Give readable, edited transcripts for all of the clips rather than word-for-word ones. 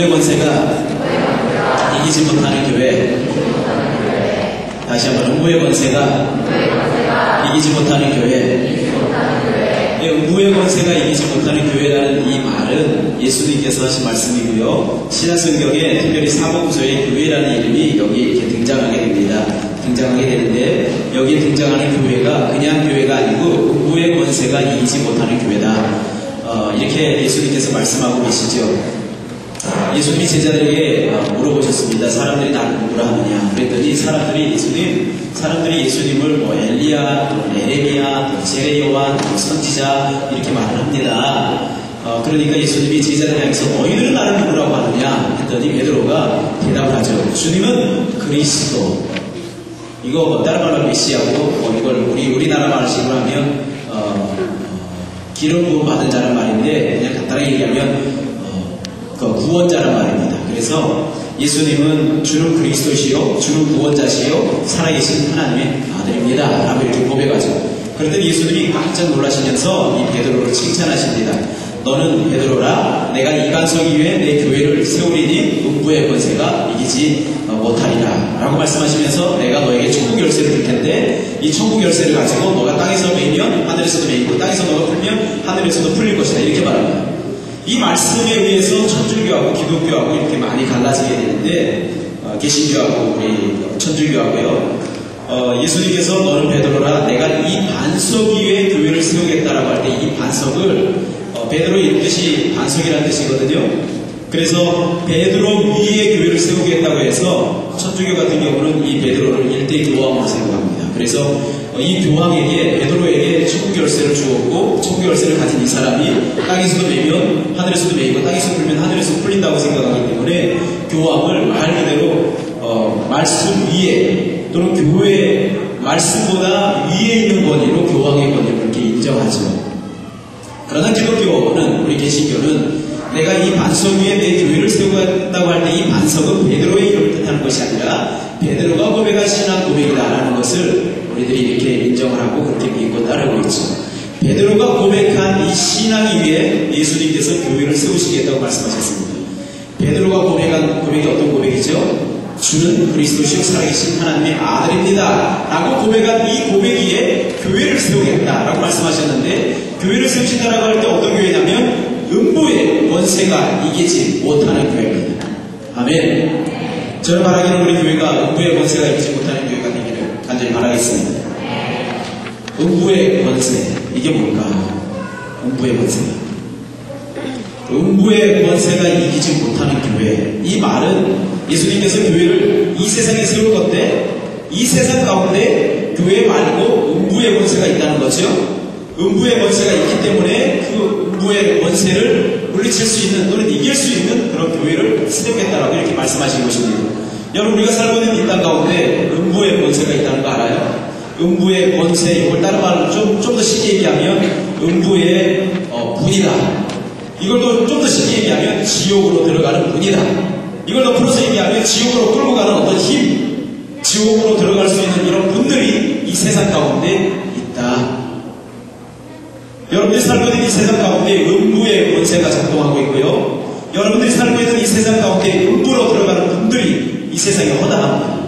음부의 권세가 이기지 못하는 교회. 다시 한번 음부의 권세가 이기지 못하는 교회. 음부의 권세가 이기지 못하는 교회라는 이 말은 예수님께서 하신 말씀이고요. 신약성경에 특별히 사복음서의 교회라는 이름이 여기 이렇게 등장하게 됩니다. 등장하게 되는데 여기에 등장하는 교회가 그냥 교회가 아니고 음부의 권세가 이기지 못하는 교회다. 이렇게 예수님께서 말씀하고 계시죠. 예수님이 제자들에게 물어보셨습니다. 사람들이 나를 누구라 하느냐. 그랬더니 사람들이 예수님을 뭐 엘리야, 에레미야, 제레요한, 선지자 이렇게 말을 합니다. 그러니까 예수님이 제자들을 향해서 너희들은 나를 누구라고 하느냐 했더니 베드로가 대답을 하죠. 주님은 그리스도. 이거 뭐 다른 말로 메시아고 이걸 우리나라 말식으로 하면 기름 부음 받은 자란 말인데 그냥 간단하게 얘기하면 구원자란 말입니다. 그래서 예수님은 주는 그리스도시요, 주는 구원자시요, 살아계신 하나님의 아들입니다. 라고 이렇게 고백하죠. 그런데 예수님이 깜짝 놀라시면서 이 베드로를 칭찬하십니다. 너는 베드로라, 내가 이 반석 위에 내 교회를 세우리니 음부의 권세가 이기지 못하리라. 라고 말씀하시면서 내가 너에게 천국 열쇠를 줄 텐데 이 천국 열쇠를 가지고 너가 땅에서 매이면 하늘에서도 매이고 땅에서 너가 풀면 하늘에서도 풀릴 것이다. 이렇게 말합니다. 이 말씀에 의해서 천주교하고 기독교하고 이렇게 많이 갈라지게 되는데 개신교하고 우리 천주교하고요. 예수님께서 너는 베드로라 내가 이 반석 위에 교회를 세우겠다라고 할 때 이 반석을 베드로의 이름뜻이 반석이라는 뜻이거든요. 그래서 베드로 위에 교회를 세우겠다고 해서 천주교 같은 경우는 이 베드로를 일대 교황으로 생각합니다. 그래서 이 교황에게 베드로에게 천국 열쇠를 주었고 천국 열쇠를 가진 이 사람이 땅에서도 매면 하늘에서도 매이고 땅에서 풀면 하늘에서 풀린다고 생각하기 때문에 교황을 말 그대로 말씀 위에 또는 교회 말씀보다 위에 있는 권위로 교황의 권위를 그렇게 인정하죠. 그러나 기독교는 우리 개신교는 내가 이 반석 위에 내 교회를 세우겠다고 할 때 이 반석은 베드로의 이름을 뜻하는 것이 아니라 베드로가 고백한 신앙 고백이다라는 것을 우리들이 이렇게 인정을 하고 그렇게 믿고 따르고 있죠. 베드로가 고백한 이 신앙 위에 예수님께서 교회를 세우시겠다고 말씀하셨습니다. 베드로가 고백한 고백이 어떤 고백이죠? 주는 그리스도시요 살아계신 하나님의 아들입니다. 라고 고백한 이 고백 위에 교회를 세우겠다라고 말씀하셨는데 교회를 세우신다라고 할 때 어떤 교회냐면 음부의 권세가 이기지 못하는 교회입니다. 아멘. 저는 바라기는 우리 교회가 음부의 권세가 이기지 못하는 교회가 되기를 간절히 바라겠습니다. 음부의 권세, 이게 뭘까? 음부의 권세. 음부의 권세가 이기지 못하는 교회. 이 말은 예수님께서 교회를 이 세상에 세울 건데 이 세상 가운데 교회 말고 음부의 권세가 있다는 거죠. 음부의 권세가 있기 때문에 그 음부의 권세를 물리칠 수 있는 또는 이길 수 있는 그런 교회를 세우겠다라고 이렇게 말씀하신 것입니다. 여러분 우리가 살고 있는 이 땅 가운데 음부의 권세가 있다는 거 알아요? 음부의 권세, 이걸 다른 말로 좀 더 쉽게 얘기하면 음부의 문이다. 이걸 좀 더 쉽게 얘기하면 지옥으로 들어가는 문이다. 이걸 더 풀어서 얘기하면 지옥으로 끌고 가는 어떤 힘, 지옥으로 들어갈 수 있는 이런 분들이 이 세상 가운데 있다. 여러분들이 살고 있는 이 세상 가운데 음부의 권세가 작동하고 있고요. 여러분들이 살고 있는 이 세상 가운데 음부로 들어가는 분들이 이 세상에 허다합니다.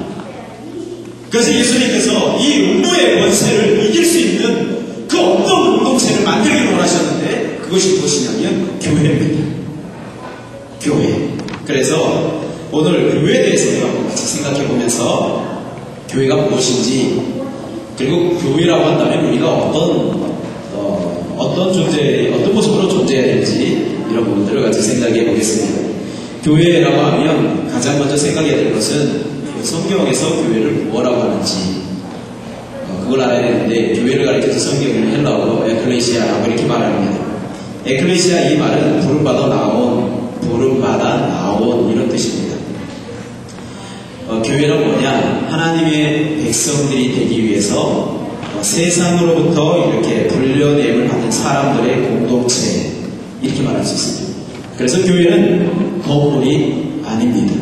그래서 예수님께서 이 음부의 권세를 이길 수 있는 그 어떤 공동체를 만들기를 원하셨는데 그것이 무엇이냐면 교회입니다. 교회. 그래서 오늘 교회에 대해서 여러분 같이 생각해 보면서 교회가 무엇인지 그리고 교회라고 한다면 우리가 어떤 모습으로 존재해야 될지 이런 부분들을 같이 생각해 보겠습니다. 교회라고 하면 가장 먼저 생각해야 될 것은 성경에서 교회를 뭐라고 하는지 그걸 알아야 되는데 교회를 가리켜서 성경은 헬라어로 에클레시아라고 이렇게 말합니다. 에클레시아 이 말은 부름받아 나온 이런 뜻입니다. 교회는 뭐냐? 하나님의 백성들이 되기 위해서 세상으로부터 이렇게 불려냄을 받은 사람들의 공동체 이렇게 말할 수 있습니다. 그래서 교회는 건물이 아닙니다.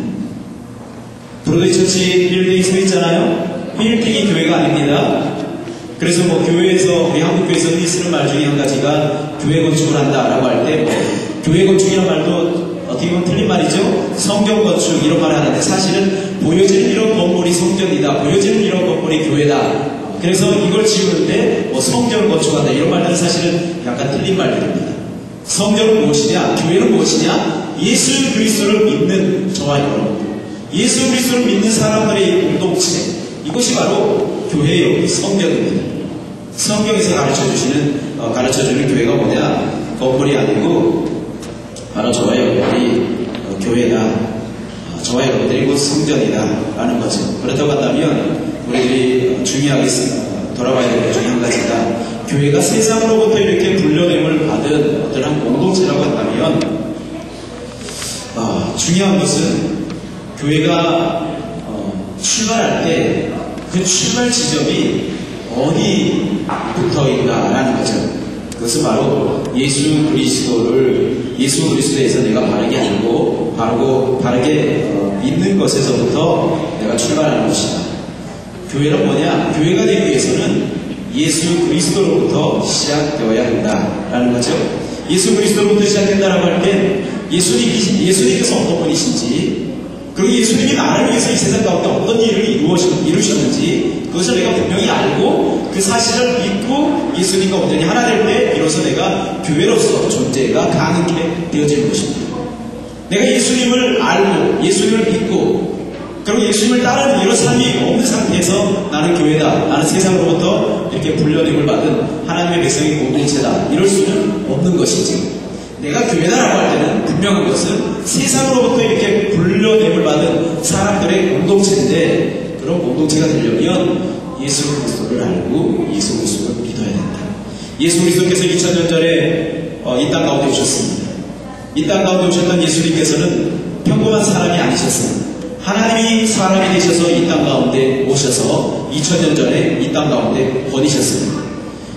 브로드웨이 처치 빌딩이 서 있잖아요. 빌딩이 교회가 아닙니다. 그래서 교회에서 우리 한국교회에서 흔히 쓰는 말 중에 한 가지가 교회 건축을 한다라고 할 때 교회 건축이라는 말도 어떻게 보면 틀린 말이죠. 성전 건축 이런 말을 하는데 사실은 보여지는 이런 건물이 성전이다. 보여지는 이런 건물이 교회다. 그래서 이걸 지우는데 뭐 성전을 건축한다. 이런 말들은 사실은 약간 틀린 말들입니다. 성전은 무엇이냐? 교회는 무엇이냐? 예수 그리스도를 믿는 저와 여러분. 예수 그리스도를 믿는 사람들의 공동체. 이것이 바로 교회의 성전입니다. 성경에서 가르쳐주는 교회가 뭐냐? 건물이 아니고 바로 저와 여러분들이 교회다. 저와 여러분들이 곧 성전이다 라는 거죠. 그렇다고 한다면 우리들이 중요하게 돌아봐야 될 것 중에 한 가지가 교회가 세상으로부터 이렇게 불러냄을 받은 어떤 공동체라고 한다면 중요한 것은 교회가 출발할 때 그 출발 지점이 어디부터인가라는 거죠. 그것은 바로 예수 그리스도에서 내가 바르게 알고 바르게 믿는 것에서부터 내가 출발하는 것이다. 교회는 뭐냐? 교회가 되기 위해서는 예수 그리스도로부터 시작되어야 된다라는 거죠. 예수 그리스도로부터 시작된다라고 할 때 예수님께서 어떤 분이신지, 그리고 예수님이 나를 위해서 이 세상 가운데 어떤 일을 이루셨는지 그것을 내가 분명히 알고 그 사실을 믿고 예수님과 온전히 하나 될 때 비로소 내가 교회로서 존재가 가능하게 되어지는 것입니다. 내가 예수님을 알고 예수님을 믿고 그리고 예수님을 따르는 이런 삶이 없는 상태에서 나는 교회다, 나는 세상으로부터 이렇게 불려냄을 받은 하나님의 백성의 공동체다, 이럴 수는 없는 것이지. 내가 교회다라고 할 때는 분명한 것은 세상으로부터 이렇게 불려냄을 받은 사람들의 공동체인데, 그런 공동체가 되려면 예수 그리스도를 알고 예수 그리스도를 믿어야 된다. 예수 그리스도께서 2000년 전에 이 땅 가운데 오셨습니다. 이 땅 가운데 오셨던 예수님께서는 평범한 사람이 아니셨습니다. 하나님이 사람이 되셔서 이 땅 가운데 오셔서 2000년 전에 이 땅 가운데 거니셨습니다.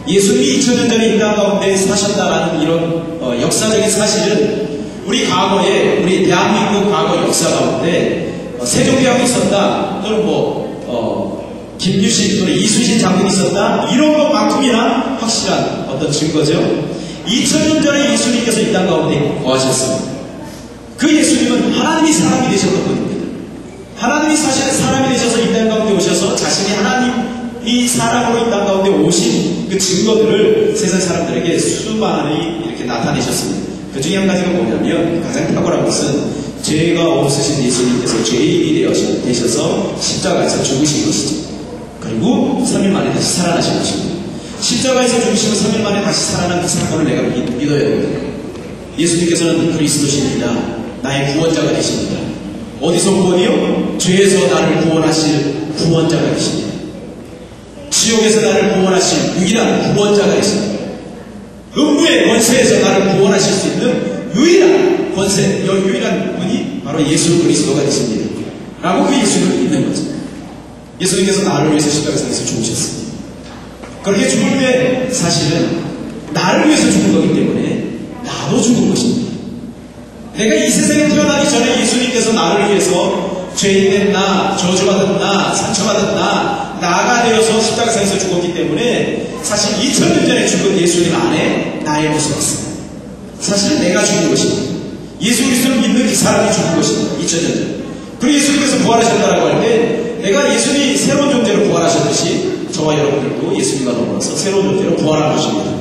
예수님이 2000년 전에 이 땅 가운데 사셨다라는 이런 역사적인 사실은 우리 대한민국 과거 역사 가운데 세종대왕이 있었다, 또는 김유신 또는 이순신 장군이 있었다, 이런 것만큼이나 확실한 어떤 증거죠. 2000년 전에 예수님께서 이 땅 가운데 거하셨습니다. 그 예수님은 하나님이 사람이 되셨던 분입니다. 하나님이 사실 사람이 되셔서 이 땅 가운데 오셔서 자신이 하나님이 사람으로 이 땅 가운데 오신 그 증거들을 세상 사람들에게 수많이 이렇게 나타내셨습니다. 그 중에 한 가지가 뭐냐면, 가장 탁월한 것은 죄가 없으신 예수님께서 죄인이 되셔서 십자가에서 죽으신 것이죠. 그리고 3일 만에 다시 살아나신 것입니다. 십자가에서 죽으시고 3일 만에 다시 살아난 그 사건을 내가 믿어야 됩니다. 예수님께서는 그리스도십니다. 나의 구원자가 되십니다. 어디서 구원이요? 죄에서 나를 구원하실 구원자가 되십니다. 지옥에서 나를 구원하실 유일한 구원자가 되십니다. 음부의 권세에서 나를 구원하실 수 있는 유일한 권세, 유일한 분이 바로 예수 그리스도가 되십니다. 라고 그 예수를 믿는 거죠. 예수님께서 나를 위해서 십자가에서 죽으셨습니다. 그렇게 죽을 때 사실은 나를 위해서 죽은 거기 때문에 나도 죽은 것입니다. 내가 이 세상에 태어나기 전에 예수님께서 나를 위해서 죄인된 나, 저주받은 나, 상처받은 나가 되어서 십자가에서 죽었기 때문에 사실 2000년 전에 죽은 예수님 안에 나의 모습이 있습니다. 사실은 내가 죽은 것입니다. 예수 그리스도를 믿는 이 사람이 죽은 것입니다. 2000년 전에. 그리고 예수님께서 부활하셨다라고 할 때 내가 예수님이 새로운 존재로 부활하셨듯이 저와 여러분들도 예수님과 더불어서 새로운 존재로 부활한 것입니다.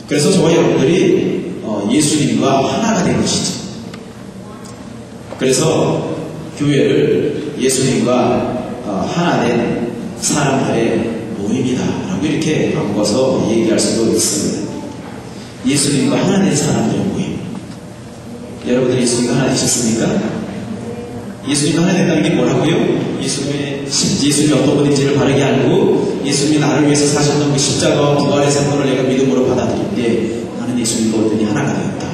그래서 저와 여러분들이 예수님과 하나가 된 것이죠. 그래서 교회를 예수님과 하나 된 사람들의 모임이다 라고 이렇게 바꿔서 얘기할 수도 있습니다. 예수님과 하나 된 사람들의 모임. 여러분들 예수님과 하나 되셨습니까? 예수님과 하나 된다는 게 뭐라고요? 예수님이 어떤 분인지를 바르게 알고 예수님이 나를 위해서 사셨던 그 십자가와 부활의 사건을 내가 믿음으로 받아들일 때 나는 예수님과 온전히 하나가 되었다.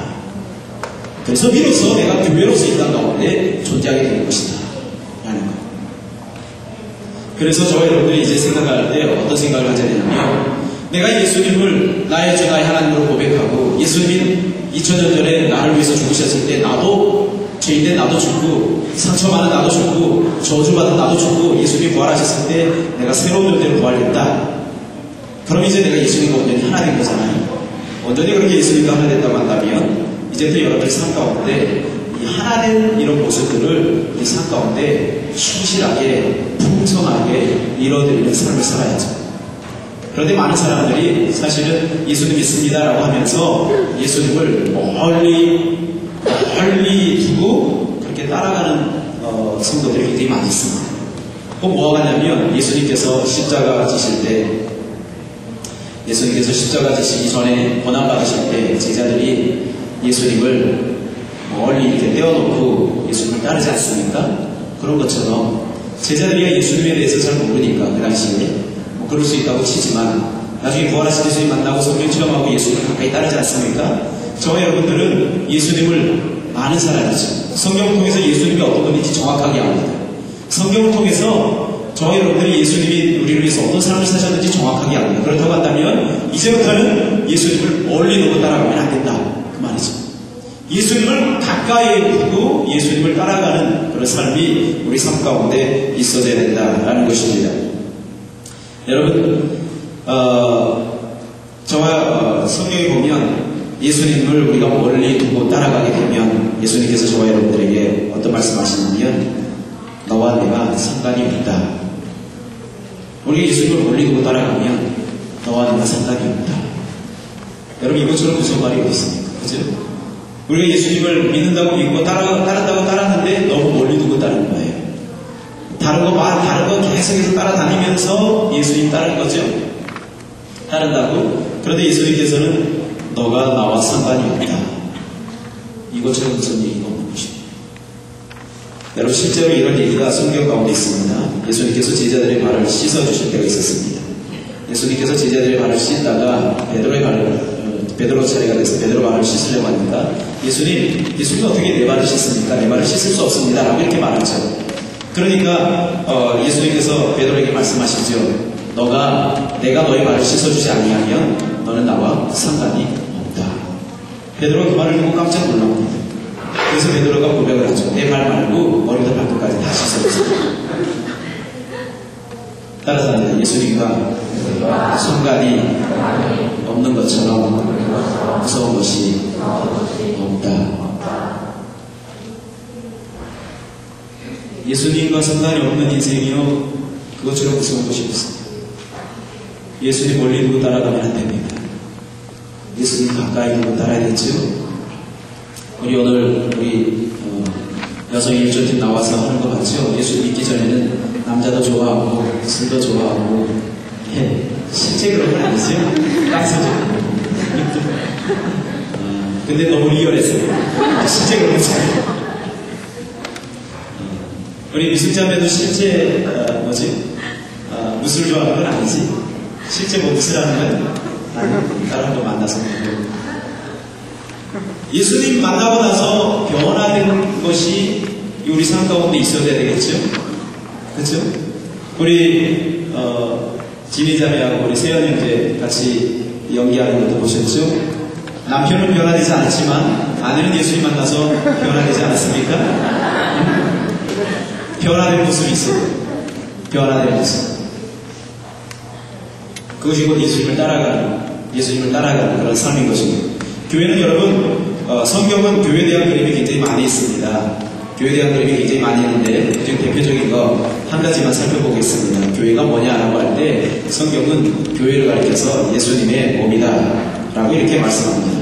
그래서 비로소 내가 교회로서 이 땅 가운데 존재하게 되는 것이다 라는 거예요. 그래서 저와 여러분들이 이제 생각할 때 어떤 생각을 가져야 되냐면, 내가 예수님을 나의 주 나의 하나님으로 고백하고 예수님이 2000년 전에 나를 위해서 죽으셨을 때 나도 죄인된 나도 죽고 상처받은 나도 죽고 저주받은 나도 죽고 예수님이 부활하셨을 때 내가 새로운 존재로 부활했다. 그럼 이제 내가 예수님과 온전히 하나 된 거잖아요. 온전히 그렇게 예수님과 하나 됐다고 한다면 이제부터 여러분들 삶 가운데 이 하나된 이런 모습들을 우리 삶 가운데 충실하게 풍성하게 이뤄드리는 삶을 살아야죠. 그런데 많은 사람들이 사실은 예수님 믿습니다라고 하면서 예수님을 멀리 두고 그렇게 따라가는 성도들이 굉장히 많이 있습니다. 꼭 뭐가 같냐면 예수님께서 십자가 지실 때, 예수님께서 십자가 지시기 전에 고난받으실 때 제자들이 예수님을 멀리 이렇게 떼어놓고 예수님을 따르지 않습니까? 그런 것처럼 제자들이 예수님에 대해서 잘 모르니까 그 당시에 그럴 수 있다고 치지만 나중에 부활하신 예수님 만나고 성령 체험하고 예수님을 가까이 따르지 않습니까? 저와 여러분들은 예수님을 아는 사람이죠. 성경을 통해서 예수님이 어떤 분인지 정확하게 압니다. 성경을 통해서 저와 여러분들이 예수님이 우리를 위해서 어떤 삶을 사셨는지 정확하게 압니다. 그렇다고 한다면 이제부터는 예수님을 멀리 두고 따라가면 안 된다, 그 말이죠. 예수님을 가까이 두고 예수님을 따라가는 그런 삶이 우리 삶 가운데 있어져야 된다라는 것입니다. 여러분, 저와 성경에 보면 예수님을 우리가 멀리 두고 따라가게 되면 예수님께서 저와 여러분들에게 어떤 말씀하시냐면 너와 내가 상관이 없다. 우리가 예수님을 멀리 두고 따라가면 너와 내가 상관이 없다. 여러분, 이것처럼 무서운 말이 어디 있습니까? 그죠? 우리가 예수님을 믿는다고 믿고 따랐다고 따랐는데 너무 멀리 두고 따르는 거예요. 다른 거 계속해서 따라다니면서 예수님 따른 거죠. 따른다고. 그런데 예수님께서는 너가 나와 상관이 없다. 이것처럼 무슨 얘기가 없는 것입니다. 여러분, 실제로 이런 얘기가 성경 가운데 있습니다. 예수님께서 제자들의 발을 씻어주실 때가 있었습니다. 예수님께서 제자들의 발을 씻다가 베드로 차례가 돼서 베드로 발을 씻으려고 합니다. 예수님 어떻게 내 발을 씻습니까? 내 발을 씻을 수 없습니다. 라고 이렇게 말하죠. 그러니까 예수님께서 베드로에게 말씀하시죠. 내가 너의 발을 씻어주지 아니하면 너는 나와 상관이 없다. 베드로가 그 말을 듣고 깜짝 놀랍니다. 그래서 베드로가 고백을 하죠. 내 발 말고 머리부터 발끝까지 다 씻어주세요. 따라서 예수님과 상관이 없는 것처럼 무서운 것이 없다. 예수님과 상관이 없는 인생이요, 그것처럼 무서운 것이 없습니다. 예수님 멀리 두고 따라가면 안 됩니다. 예수님 가까이 두고 따라야겠죠. 오늘 여성 일조팀 나와서 하는 거 봤죠? 예수님 믿기 전에는 남자도 좋아하고 술도 좋아하고 실제 그런 건 아니죠? 깡소죠. 근데 너무 리얼했어요. 실제 그런 건 아니에요. 우리 미술자매도 실제 무술 좋아하는 건 아니지? 실제 무술하는 건 다른 거 만나서 예수님 만나고 나서 변화된 것이 우리 삶 가운데 있어야 되겠죠? 그렇죠? 우리 지니자매하고 우리 세연 형제 같이 연기하는 것도 보셨죠? 남편은 변화되지 않았지만 아내는 예수님 만나서 변화되지 않았습니까? 변화된 모습이 있어요. 변화된 모습. 그것이 곧 예수님을 따라가는 그런 삶인 것입니다. 교회는 여러분, 성경은 교회에 대한 그림이 굉장히 많이 있습니다. 교회에 대한 그림이 굉장히 많이 있는데 그중 대표적인 거 한 가지만 살펴보겠습니다. 교회가 뭐냐라고 할 때 성경은 교회를 가리켜서 예수님의 몸이다 라고 이렇게 말씀합니다.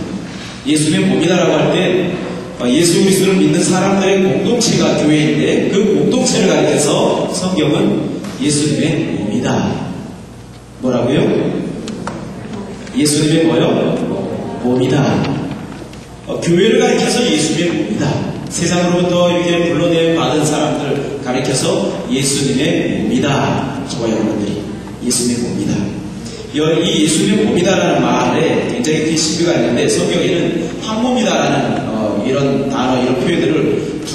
예수님의 몸이다 라고 할 때 예수 그리스도를 믿는 사람들의 공동체가 교회인데 그 공동체를 가리켜서 성경은 예수님의 몸이다. 뭐라고요? 예수님의 뭐요? 몸이다. 교회를 가리켜서 예수님의 몸이다. 세상으로부터 이렇게 불러내 받은 사람들 가리켜서 예수님의 몸이다. 저와 여러분들이 예수님의 몸이다. 이 예수님의 몸이다라는 말에 굉장히 큰 신비가 있는데 성경에는 한 몸이다라는 이런 단어, 이런 표현들을